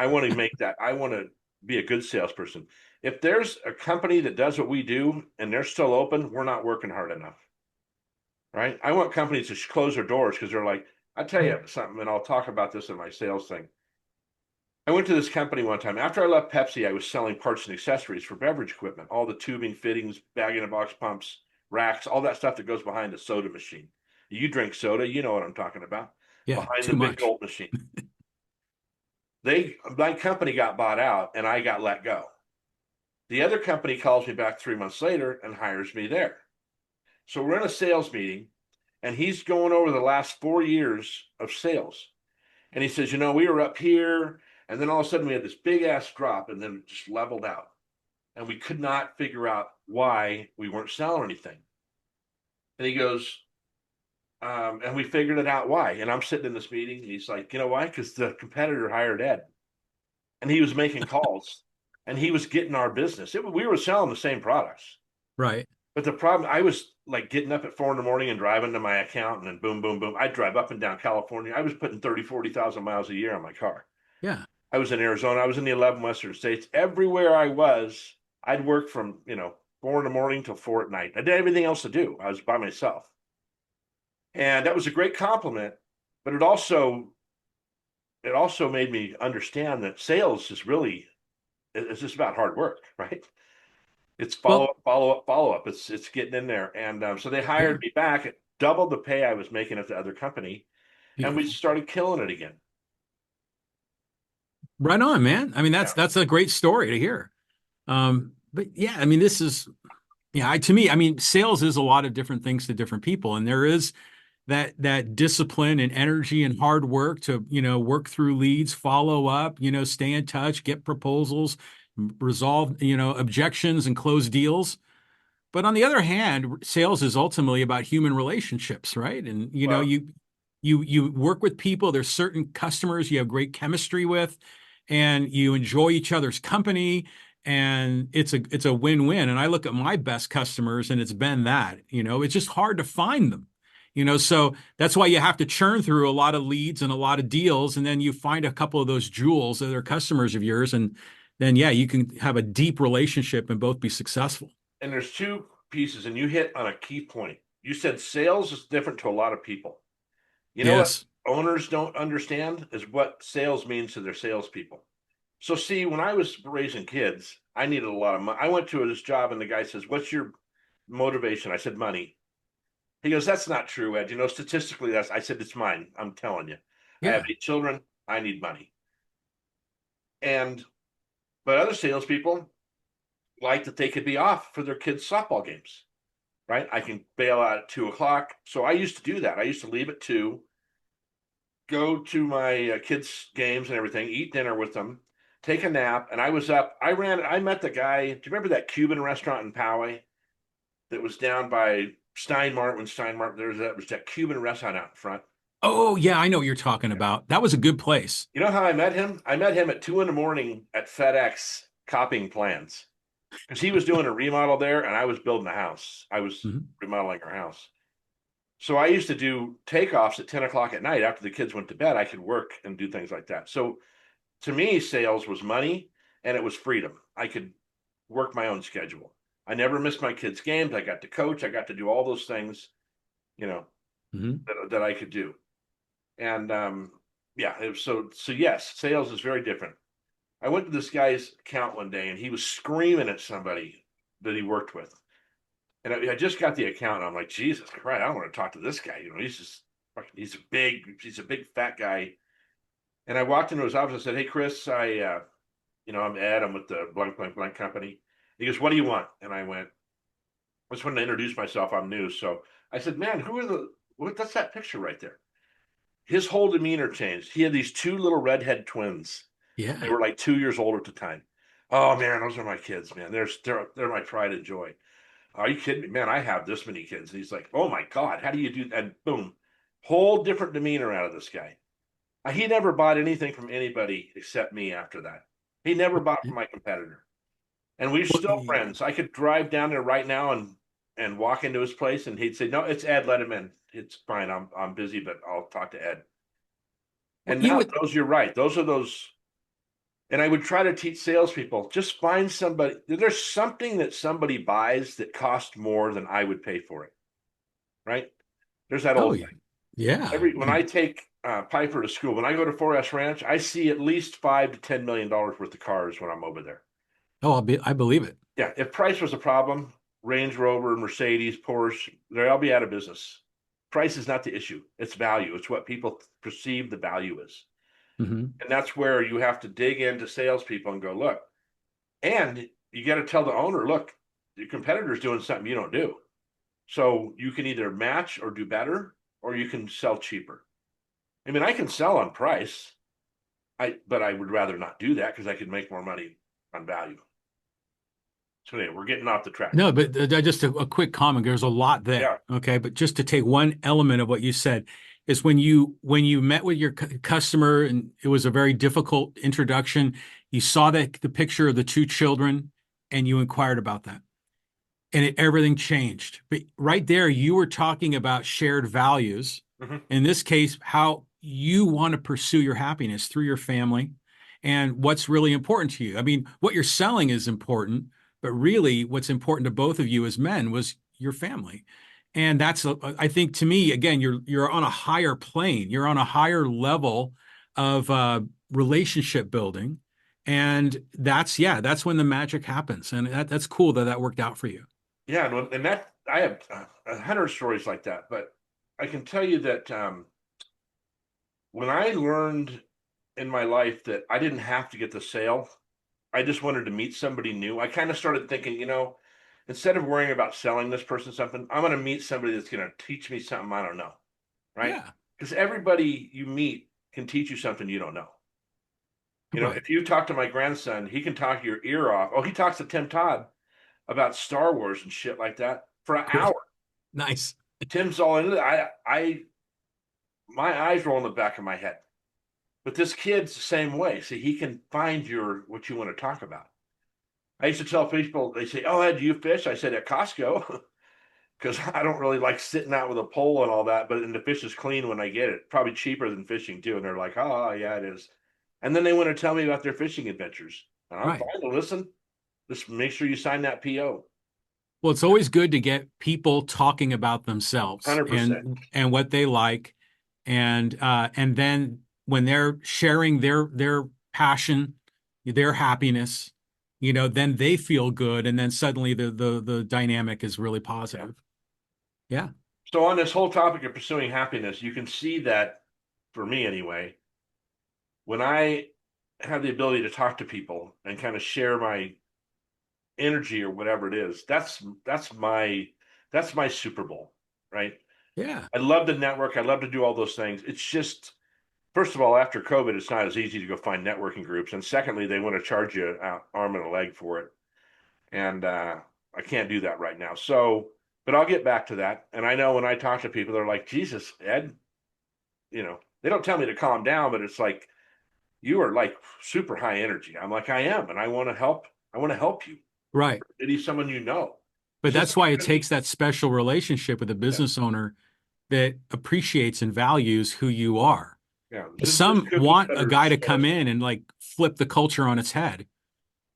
want to make that. I want to be a good salesperson. If there's a company that does what we do and they're still open, we're not working hard enough, right? I want companies to close their doors because they're like, I tell you something, and I'll talk about this in my sales thing. I went to this company one time. After I left Pepsi, I was selling parts and accessories for beverage equipment, all the tubing, fittings, bag-in-a-box pumps, racks, all that stuff that goes behind the soda machine. You drink soda, you know what I'm talking about. Yeah, Behind the too big much. Colt machine. My company got bought out and I got let go. The other company calls me back 3 months later and hires me there. So we're in a sales meeting and he's going over the last 4 years of sales. And he says, we were up here and then all of a sudden we had this big ass drop and then it just leveled out. And we could not figure out why we weren't selling anything. And he goes, and we figured it out why. And I'm sitting in this meeting and he's like, you know why? Because the competitor hired Ed and he was making calls and he was getting our business. We were selling the same products. Right. But the problem, I was like getting up at 4 a.m. and driving to my account and then boom, boom, boom. I'd drive up and down California. I was putting 30, 40,000 miles a year on my car. Yeah. I was in Arizona. I was in the 11 Western states. Everywhere I was, I'd work from, 4 a.m. till 4 p.m. I did everything else to do. I was by myself. And that was a great compliment, but it also made me understand that sales is really, it's just about hard work, right? It's follow Well, up, follow up, follow up. It's getting in there. And so they yeah, hired me back at double the pay I was making at the other company. And we beautiful. started killing it again. Right on, man. I mean, Yeah. that's a great story to hear. But yeah, I mean, this is yeah, to me, I mean, sales is a lot of different things to different people, and there is that discipline and energy and hard work to, work through leads, follow up, stay in touch, get proposals, resolve, objections and close deals. But on the other hand, sales is ultimately about human relationships, right? And Well, you work with people. There's certain customers you have great chemistry with, and you enjoy each other's company, and it's a win-win. And I look at my best customers, and it's been that. It's just hard to find them. So that's why you have to churn through a lot of leads and a lot of deals, and then you find a couple of those jewels that are customers of yours, and then yeah, you can have a deep relationship and both be successful. and there's two pieces, and you hit on a key point. You said sales is different to a lot of people. You know what Yes. owners don't understand is what sales means to their salespeople. So, see, when I was raising kids, I needed a lot of money. I went to this job, and the guy says, "What's your motivation?" I said, "Money." He goes, "That's not true, Ed. Statistically, that's." I said, "It's mine. I'm telling you. I have Yeah. 8 children. I need money." And but other salespeople like that they could be off for their kids' softball games, right? I can bail out at 2 o'clock. So I used to do that. I used to leave at 2, go to my kids' games and everything, eat dinner with them, take a nap, and I was up. I met the guy. Do you remember that Cuban restaurant in Poway that was down by Steinmart when Steinmart there was that Cuban restaurant out in front? Oh, yeah, I know what you're talking about. That was a good place. You know how I met him? I met him at 2 in the morning at FedEx copying plans because he was doing a remodel there and I was building a house. I was Mhm. remodeling our house. So I used to do takeoffs at 10 o'clock at night after the kids went to bed. I could work and do things like that. So to me, sales was money and it was freedom. I could work my own schedule. I never missed my kids' games. I got to coach. I got to do all those things, you know, Mhm. that I could do. And yeah, so yes, sales is very different. I went to this guy's account one day and he was screaming at somebody that he worked with. And I just got the account and I'm like, Jesus Christ, I don't want to talk to this guy. He's a big fat guy. And I walked into his office and said, "Hey, Chris, I'm Ed. I'm with the blank, blank, blank company." He goes, "What do you want?" And I just wanted to introduce myself. I'm new. So I said, "Man, that's that picture right there?" His whole demeanor changed. He had these two little redhead twins. They Yeah. were like 2 years older at the time. Oh man, those are my kids, man. They're my pride and joy. Are you kidding me? Man, I have this many kids. And he's like, "Oh my God, how do you do that?" And boom, whole different demeanor out of this guy. He never bought anything from anybody except me after that. He never bought from my competitor. And we're Well, still friends. I could drive down there right now and walk into his place and he'd say, "No, it's Ed, let him in. It's fine. I'm busy, but I'll talk to Ed." well, And you now would you're right. Those are those And I would try to teach salespeople, just find somebody. There's something that somebody buys that costs more than I would pay for it, right? There's that Oh, old yeah. thing. Yeah. When I take Piper to school, when I go to 4S Ranch, I see at least $5 to $10 million worth of cars when I'm over there. Oh, I believe it. Yeah, if price was a problem, Range Rover, Mercedes, Porsche, they'll all be out of business. Price is not the issue. It's value. It's what people perceive the value is. Hmm. And that's where you have to dig into salespeople and go, look, and you got to tell the owner, look, your competitor's doing something you don't do. So you can either match or do better, or you can sell cheaper. I mean, I can sell on price, but I would rather not do that because I could make more money on value. So anyway, we're getting off the track. No, but just a quick comment. There's a lot Yeah. there. Okay. But just to take one element of what you said is when you met with your customer and it was a very difficult introduction, you saw the picture of the two children and you inquired about that. And everything changed. But right there, you were talking about shared values. Mhm. In this case, how you want to pursue your happiness through your family and what's really important to you. I mean, what you're selling is important, but really what's important to both of you as men was your family. And that's, I think to me, again, you're on a higher plane. You're on a higher level of relationship building. And yeah, that's when the magic happens. And that's cool that that worked out for you. Yeah, and that I have 100 stories like that, but I can tell you that when I learned in my life that I didn't have to get the sale, I just wanted to meet somebody new. I kind of started thinking, instead of worrying about selling this person something, I'm going to meet somebody that's going to teach me something I don't know, right? Yeah. Because everybody you meet can teach you something you don't know. Right. If you talk to my grandson, he can talk your ear off. Oh, he talks to Tim Todd about Star Wars and shit like that for an Cool. hour. Nice. Tim's all into it. My eyes roll in the back of my head. But this kid's the same way. See, he can find what you want to talk about. I used to tell people, they say, "Oh, Ed, do you fish?" I said, "At Costco," because I don't really like sitting out with a pole and all that. But the fish is clean when I get it. Probably cheaper than fishing too. And they're like, "Oh, yeah, it is." And then they want to tell me about their fishing adventures. And I'm Right. fine to listen. Just make sure you sign that PO. Well, it's always good to get people talking about themselves 100%. and what they like, and then when they're sharing their passion, their happiness, then they feel good, and then suddenly the dynamic is really Yeah. positive. Yeah. So on this whole topic of pursuing happiness, you can see that for me anyway, when I have the ability to talk to people and kind of share my energy or whatever it is, that's my Super Bowl, right? Yeah. I love the network. I love to do all those things. It's just, first of all, after COVID, it's not as easy to go find networking groups, and secondly, they want to charge you an arm and a leg for it, and I can't do that right now. So, but I'll get back to that. And I know when I talk to people, they're like, "Jesus, Ed," they don't tell me to calm down, but it's like you are like super high energy. I'm like, I am, and I want to help. I want to help you. Right. Maybe someone you know. But It's just that's like why it cooking. takes that special relationship with a Yeah, business owner that appreciates and values who you are. yeah. This Some cookie want a cutter guy to come salesman. in and like flip the culture on its head.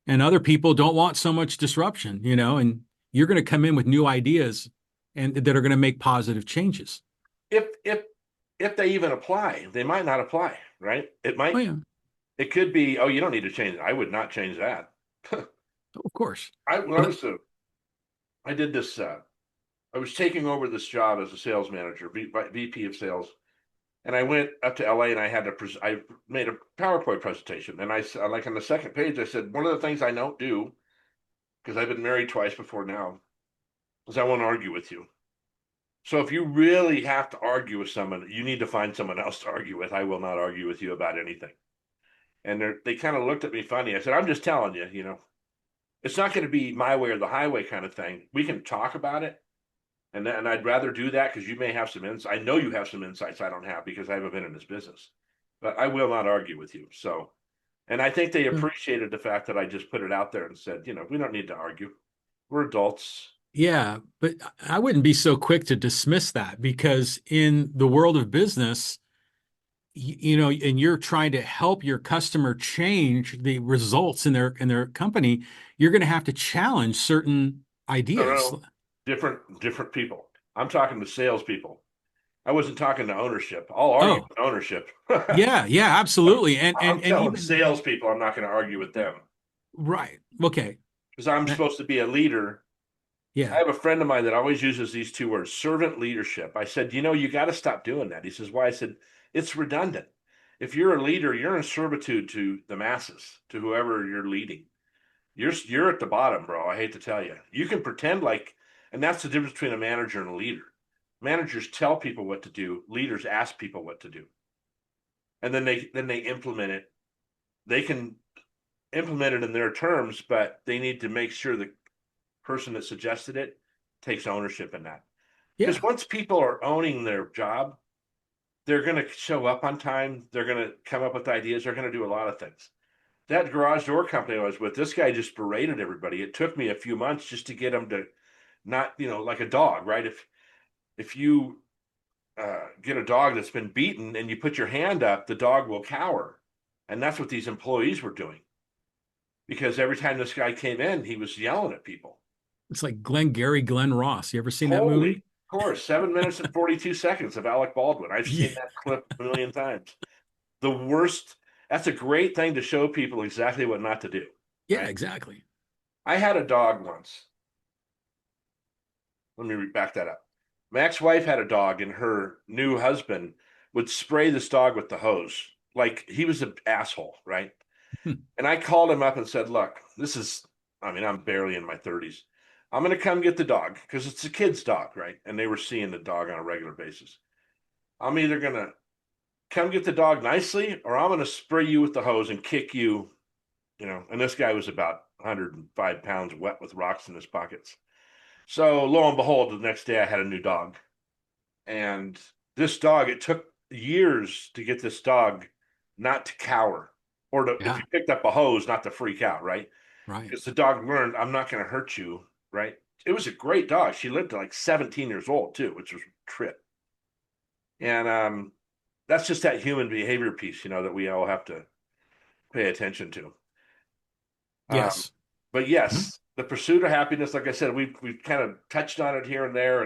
And other people don't want so much disruption, and you're going to come in with new ideas and that are going to make positive changes. If if if they even apply, they might not apply, right? It Oh might. yeah, It could be. Oh, you don't need to change it. I would not change that. of course. I when I Well, was I did this. I was taking over this job as a sales manager, VP of sales, and I went up to LA and I had to. I made a PowerPoint presentation, and like on the second page, I said one of the things I don't do because I've been married twice before now is I won't argue with you. So if you really have to argue with someone, you need to find someone else to argue with. I will not argue with you about anything. And they kind of looked at me funny. I said, I'm just telling you, it's not going to be my way or the highway kind of thing. We can talk about it. And I'd rather do that because you may have some insight. I know you have some insights I don't have because I haven't been in this business, but I will not argue with you. So, and I think they appreciated the fact that I just put it out there and said, we don't need to argue. We're adults. yeah, but I wouldn't be so quick to dismiss that because in the world of business, you know, and you're trying to help your customer change the results in their company, you're going to have to challenge certain No, ideas. no, different people. I'm talking to salespeople. I wasn't talking to ownership. I'll argue Oh, with ownership. yeah, yeah, absolutely. I'm And telling even salespeople I'm not going to argue with them right. Okay. because I'm That- supposed to be a leader. I yeah. have a friend of mine that always uses these two words, servant leadership. I said, you got to stop doing that. He says, why? I said, it's redundant. If you're a leader, you're in servitude to the masses, to whoever you're leading. You're at the bottom, bro. I hate to tell you. You can pretend like, and that's the difference between a manager and a leader. Managers tell people what to do. Leaders ask people what to do, and then they implement it. They can implement it in their terms, but they need to make sure the person that suggested it takes ownership in that. Because Yeah. once people are owning their job, they're going to show up on time. They're going to come up with ideas. They're going to do a lot of things. That garage door company I was with, this guy just berated everybody. It took me a few months just to get him to not, like a dog, right? If you get a dog that's been beaten and you put your hand up, the dog will cower, and that's what these employees were doing. Because every time this guy came in, he was yelling at people. It's like Glenn Ross. You ever seen that Holy, movie? of course, 7 minutes and 42 seconds of Alec Baldwin. I've Yeah. seen that clip a million times. The worst. That's a great thing to show people exactly what not to do, Yeah, right? exactly. I had a dog once. Let me back that up. My ex-wife had a dog, and her new husband would spray this dog with the hose. Like he was an asshole, right? Hmm. And I called him up and said, look, I'm barely in my 30s. I'm going to come get the dog because it's a kid's dog, right? And they were seeing the dog on a regular basis. I'm either going to come get the dog nicely or I'm going to spray you with the hose and kick you, And this guy was about 105 pounds wet with rocks in his pockets. So lo and behold, the next day I had a new dog. And this dog, it took years to get this dog not to cower or to, if Yeah, you picked up a hose, not to freak out, right? right. Because the dog learned, I'm not going to hurt you, right? It was a great dog. She lived to like 17 years old too, which was a trip. And that's just that human behavior piece, that we all have to pay attention to. Um, Yes. but Mhm. yes, the pursuit of happiness, like I said, we've kind of touched on it here and there,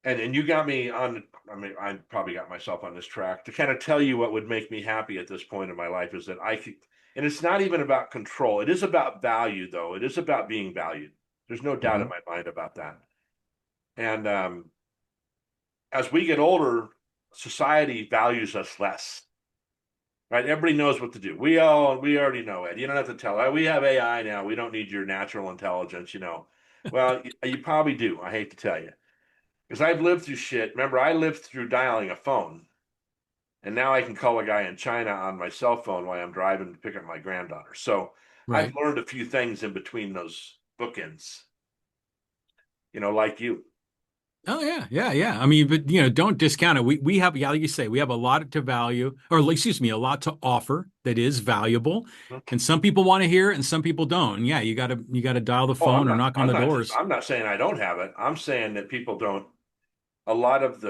and you got me on. I mean, I probably got myself on this track to kind of tell you what would make me happy at this point in my life is that I could, and it's not even about control. It is about value, though. It is about being valued. There's no doubt in Mhm. my mind about that. And as we get older, society values us less. Right? Everybody knows what to do. We already know it. You don't have to tell. We have AI now. We don't need your natural intelligence. Well, you probably do. I hate to tell you. Because I've lived through shit. Remember, I lived through dialing a phone, and now I can call a guy in China on my cell phone while I'm driving to pick up my granddaughter. So I've Right. learned a few things in between those bookends, like you. Oh yeah, yeah, yeah. I mean, but don't discount it. We have, yeah, like you say, we have a lot to value, or excuse me, a lot to offer that is valuable. And some people want to hear it and some people don't. And yeah, you gotta dial the Oh, phone or knock on the doors. I'm not saying I don't have it. I'm saying that people don't. A lot of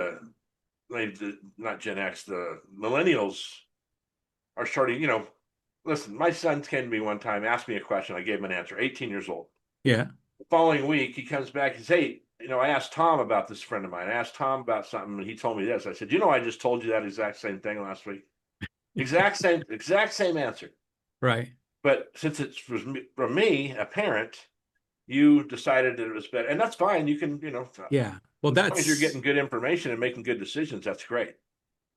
not Gen X, the millennials are starting. Listen, my son came to me one time, asked me a question. I gave him an answer. 18 years old. Yeah, The following week, he comes back. He says, "Hey, I asked Tom about this friend of mine. I asked Tom about something, and he told me this." I said, I just told you that exact same thing last week. Exact same answer. right. But since it's from me, a parent, you decided that it was better, and that's fine. You can, Yeah. Well, as long as you're getting that's good information and making good decisions, that's great. Of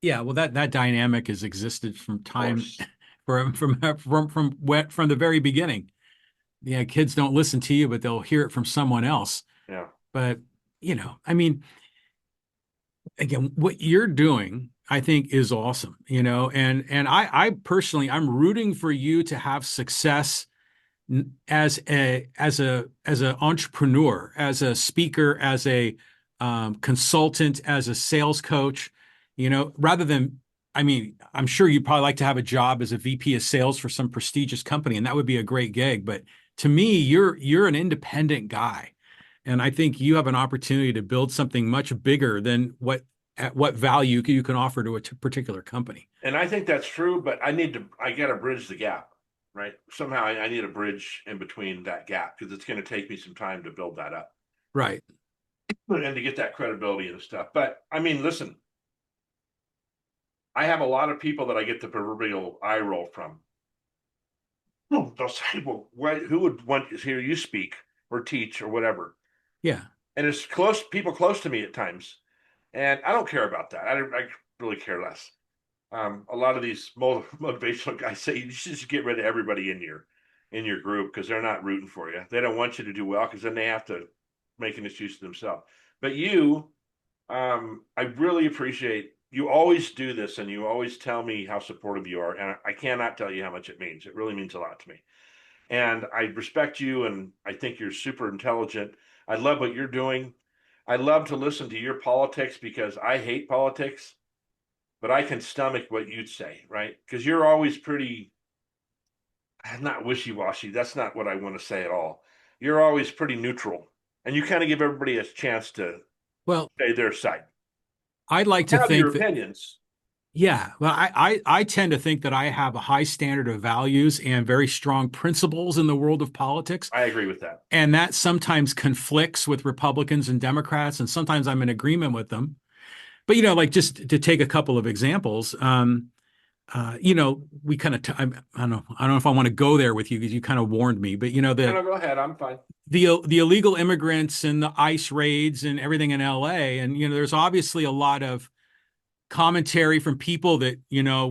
yeah. Well, that dynamic has existed from time course. from the very beginning. Yeah, kids don't listen to you, but they'll hear it from someone else. Yeah. But I mean, again, what you're doing, I think, is awesome. And I personally, I'm rooting for you to have success as a entrepreneur, as a speaker, as a consultant, as a sales coach. Rather than, I mean, I'm sure you'd probably like to have a job as a VP of sales for some prestigious company, and that would be a great gig. But to me, you're an independent guy, and I think you have an opportunity to build something much bigger than what at what value you can offer to a particular company. And I think that's true, but I got to bridge the gap, right? Somehow I need a bridge in between that gap because it's going to take me some time to build that up Right. and to get that credibility and stuff. But I mean, listen, I have a lot of people that I get the proverbial eye roll from. They'll say, well, who would want to hear you speak or teach or whatever? Yeah. And it's people close to me at times. And I don't care about that. I really care less. A lot of these motivational guys say you should just get rid of everybody in your group because they're not rooting for you. They don't want you to do well because then they have to make an excuse to themselves. But I really appreciate you always do this and you always tell me how supportive you are. And I cannot tell you how much it means. It really means a lot to me. And I respect you and I think you're super intelligent. I love what you're doing. I love to listen to your politics because I hate politics, but I can stomach what you'd say, right? Because you're always pretty, not wishy-washy. That's not what I want to say at all. You're always pretty neutral and you kind of give everybody a chance to Well, say their side. I'd like to Have your think that, opinions. yeah, well, I tend to think that I have a high standard of values and very strong principles in the world of politics. I agree with that. And that sometimes conflicts with Republicans and Democrats, and sometimes I'm in agreement with them. But, like just to take a couple of examples, we kind of, I don't know if I want to go there with you because you kind of warned me, but No, no, go ahead. I'm fine. the illegal immigrants and the ICE raids and everything in LA. And, there's obviously a lot of commentary from people that,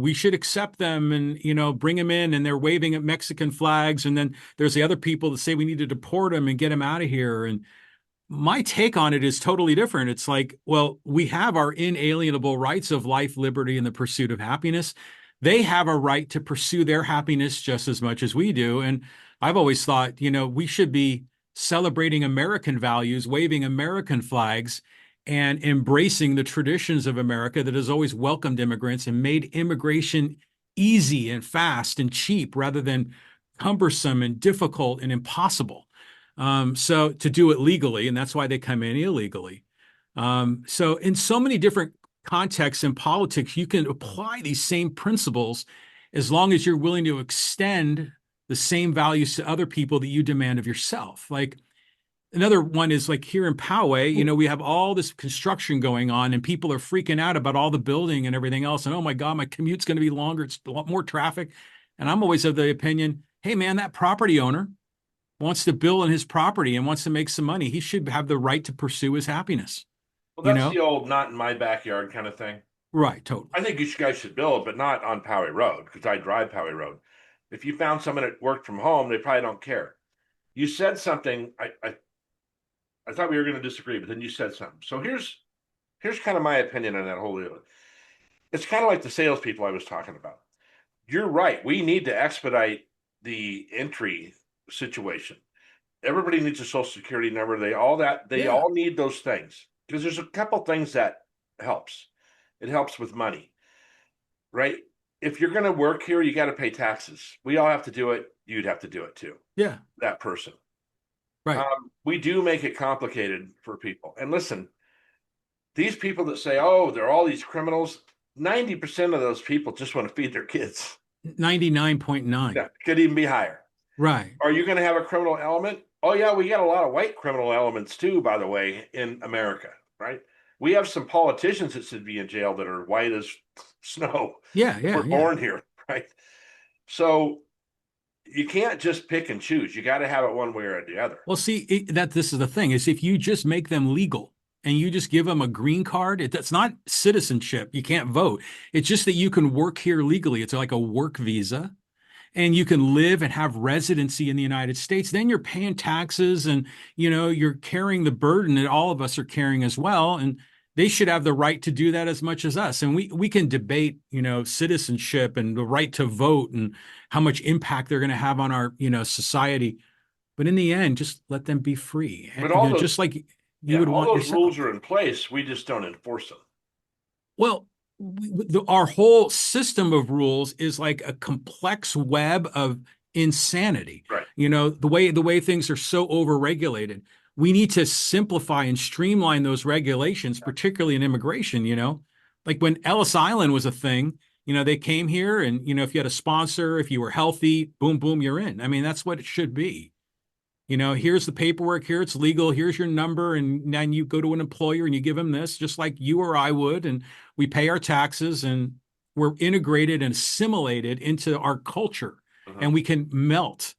we should accept them and, bring them in and they're waving at Mexican flags. And then there's the other people that say we need to deport them and get them out of here. And my take on it is totally different. It's like, well, we have our inalienable rights of life, liberty, and the pursuit of happiness. They have a right to pursue their happiness just as much as we do. And I've always thought, we should be celebrating American values, waving American flags, and embracing the traditions of America that has always welcomed immigrants and made immigration easy and fast and cheap rather than cumbersome and difficult and impossible. So to do it legally, and that's why they come in illegally. So in so many different contexts in politics, you can apply these same principles as long as you're willing to extend the same values to other people that you demand of yourself. Like another one is like here in Poway, we have all this construction going on and people are freaking out about all the building and everything else. And oh my God, my commute's going to be longer. It's a lot more traffic. And I'm always of the opinion, hey man, that property owner wants to build on his property and wants to make some money. He should have the right to pursue his happiness, Well, you that's know? the old not in my backyard kind of thing. Right, totally. I think you guys should build, but not on Poway Road because I drive Poway Road. If you found someone that worked from home, they probably don't care. You said something. I thought we were going to disagree, but then you said something. So here's kind of my opinion on that whole deal. It's kind of like the salespeople I was talking about. You're right. We need to expedite the entry situation. Everybody needs a social security number. They Yeah. all need those things because there's a couple things that helps. It helps with money, right? If you're going to work here, you got to pay taxes. We all have to do it. You'd have to do it too. Yeah. That person. Right. We do make it complicated for people. And listen, these people that say, "Oh, they're all these criminals," 90% of those people just want to feed their kids. 99.9. Yeah, could even be higher. Right. Are you going to have a criminal element? Oh, yeah, we got a lot of white criminal elements too, by the way, in America, right? We have some politicians that should be in jail that are white as snow. Yeah, yeah, We're yeah. born here, right? So you can't just pick and choose. You got to have it one way or the other. Well, see, this is the thing is if you just make them legal and you just give them a green card, that's not citizenship. You can't vote. It's just that you can work here legally. It's like a work visa and you can live and have residency in the United States. Then you're paying taxes and, you're carrying the burden that all of us are carrying as well. And they should have the right to do that as much as us. And we can debate, citizenship and the right to vote and how much impact they're going to have on our, society. But in the end, just let them be free. But all Just like you yeah, would all want those yourself. rules are in place. We just don't enforce them. Well, our whole system of rules is like a complex web of insanity. Right. The way things are so overregulated. we need to simplify and streamline those regulations, particularly in immigration, like when Ellis Island was a thing, they came here and, if you had a sponsor, if you were healthy, boom, boom, you're in. I mean, that's what it should be. Here's the paperwork, here it's legal, here's your number, and then you go to an employer and you give them this, just like you or I would, and we pay our taxes and we're integrated and assimilated into our culture Mhm. and we can melt.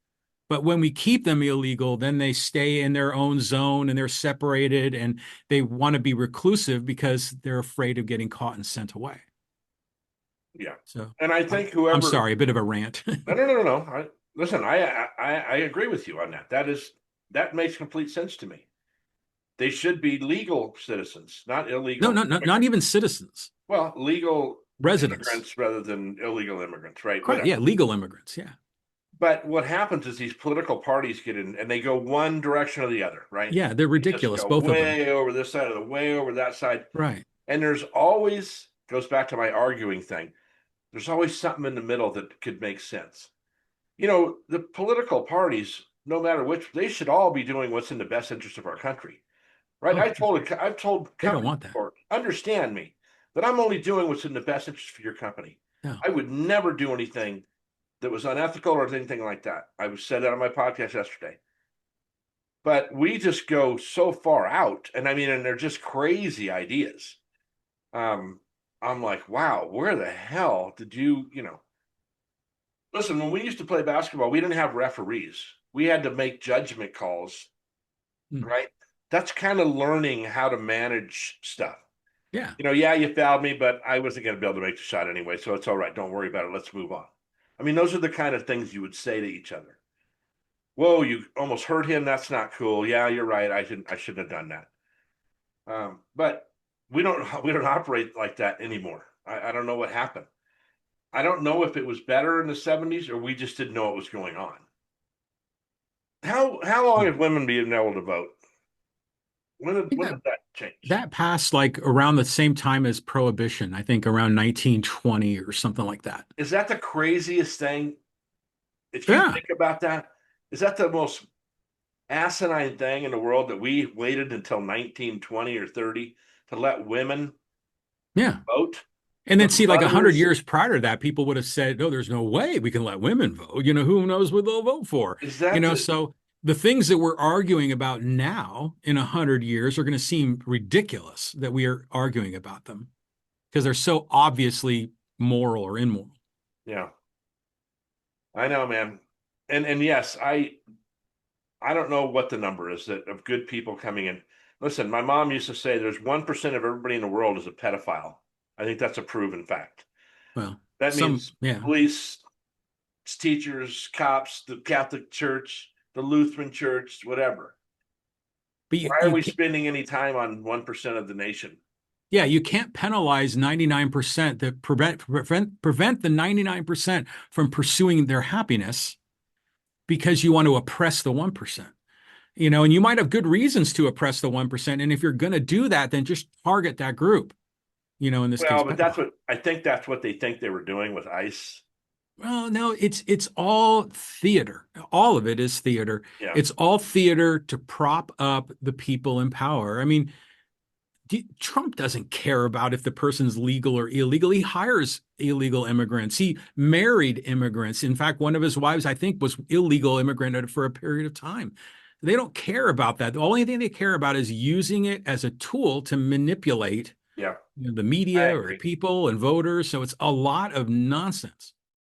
But when we keep them illegal, then they stay in their own zone and they're separated and they want to be reclusive because they're afraid of getting caught and sent away. Yeah. So And I I'm, think I'm whoever, sorry, a bit of a rant. no. Listen, I agree with you on that. That makes complete sense to me. They should be legal citizens, not No, illegal no, no, not immigrants. even citizens, Well, legal residents. immigrants rather than illegal immigrants, right? Correct. Yeah, Whatever. legal immigrants. Yeah. But what happens is these political parties get in and they go one direction or the other, right? Yeah, they're They just ridiculous, go both of them. way over this side or the way over that side. Right. And there's always, goes back to my arguing thing, there's always something in the middle that could make sense. The political parties, no matter which, they should all be doing what's in the best interest of our country, right? Oh, I've told they don't companies want that. before, understand me, that I'm only doing what's in the best interest for your company. No. I would never do anything that was unethical or anything like that. I said that on my podcast yesterday. But we just go so far out, and I mean, and they're just crazy ideas. Um, I'm like, wow, where the hell did you? Listen, when we used to play basketball, we didn't have referees. We had to make judgment calls, Mm. right? That's kind of learning how to manage stuff. Yeah. Yeah, you fouled me, but I wasn't going to be able to make the shot anyway, so it's all right. Don't worry about it. Let's move on. I mean, those are the kind of things you would say to each other. Whoa, you almost hurt him. That's not cool. Yeah, you're right. I shouldn't have done that. But we don't operate like that anymore. I don't know what happened. I don't know if it was better in the 70s or we just didn't know what was going on. How long Mm. have women been able to vote? When I did think when that did that change? that passed like around the same time as Prohibition, I think around 1920 or something like that. Is that the craziest thing? If you Yeah. think about that, is that the most asinine thing in the world that we waited until 1920 or 30 to let women Yeah. vote? And then The see, like 100 mothers, years prior to that, people would have said, "No, there's no way we can let women vote. Who knows what they'll vote for?" is that the So the things that we're arguing about now in 100 years are going to seem ridiculous that we are arguing about them because they're so obviously moral or immoral. yeah, I know, man. And yes, I don't know what the number is that of good people coming in. Listen, my mom used to say there's 1% of everybody in the world is a pedophile. I think that's a proven fact. Well, That means yeah, police, teachers, cops, the Catholic Church, the Lutheran Church, whatever. but Why are we spending any time on 1% of the nation? yeah, you can't penalize 99% that prevent the 99% from pursuing their happiness because you want to oppress the 1%. And you might have good reasons to oppress the 1%. And if you're going to do that, then just target that group, in this case, Well, but pedophile. I think that's what they think they were doing with ICE. Well, no, it's all theater. All of it is theater. Yeah. It's all theater to prop up the people in power. I mean, Trump doesn't care about if the person's legal or illegal. He hires illegal immigrants. He married immigrants. In fact, one of his wives, I think, was illegal immigrant for a period of time. They don't care about that. The only thing they care about is using it as a tool to manipulate Yeah. the I media or agree. people and voters. So it's a lot of nonsense.